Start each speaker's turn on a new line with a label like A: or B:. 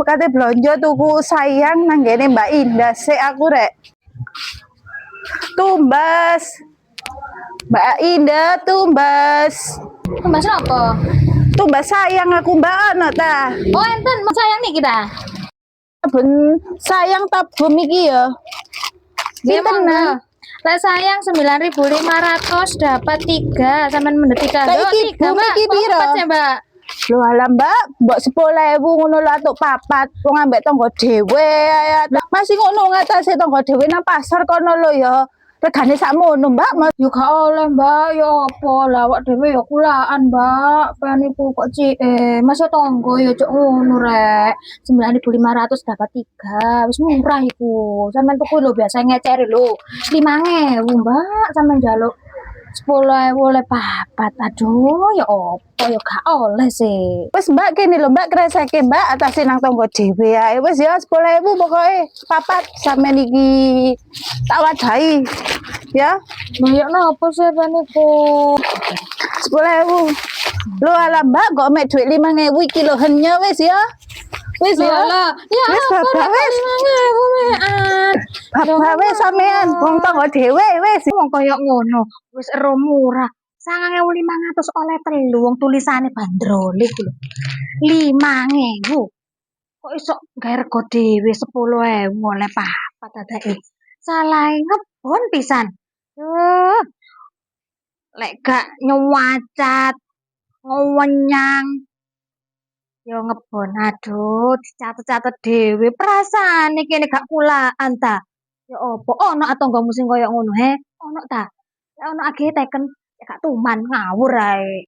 A: kate blonjo tuku sayang nang ngene Mbak Indah sik aku rek. Tumbas. Mbak Indah tumbas.
B: Tumbas apa?
A: Tumbas sayang aku Mbak ana ta.
B: Oh, enten mau sayang nih kita.
A: Ben sayang tabum iki ya. Pintenan?
B: Lah sayang 9.500 dapat 3 sampean mendhet 3.
A: Lah iki bumi iki piro?
B: Mbak.
A: Lho alah Mbak, mbok 10.000 ngono lho atuk papat. Wong ambek tangga dhewe ya. Masih ngono ngatasi tangga dhewe nang pasar kono lho ya. Regane sakmono Mbak.
B: Yo gak oleh Mbak, yo apa lah awak dhewe yo kulaan Mbak. Pengen iku kok Mas tangga yo cok ngono rek. 9.500 dapat 3. Wis murah iku. Sampeyan tuku lho biasa ngeceri lho. 5.000 Mbak, sampeyan njaluk 10.000 oleh papat. Aduh, ya apa ya gak oleh sih.
A: Wes Mbak kene lho Mbak kreseke Mbak atase nang tangga dhewe ae. Wes ya 10.000 pokoke papat sampean iki tak wadahi. Ya,
B: Bayar napa sih niku?
A: 10.000. Lho alah Mbak kok mek dhuwit 5.000 iki lho henya wis ya. Wis ya.
B: Ya
A: wis
B: apa
A: Bapak wis.
B: 5.000 mean.
A: Bapak wis sampean wong tangga dhewe wis.
B: Wong koyo ngono, wis ero murah. 9.500 oleh 3 wong tulisane bandrol iku lho. 5.000. Kok iso gawe rego dhewe 10.000 oleh papat adake. Salahe ngebon pisan. Lek gak nyuwacat, ngewenyang, yo ngebon. Aduh, dicatet-catet dhewe perasane kene gak kulaan ta. Ya apa ono tanggamu sing koyo ngono he? Ono ta? Lek ono agih teken gak tuman ngawur ae.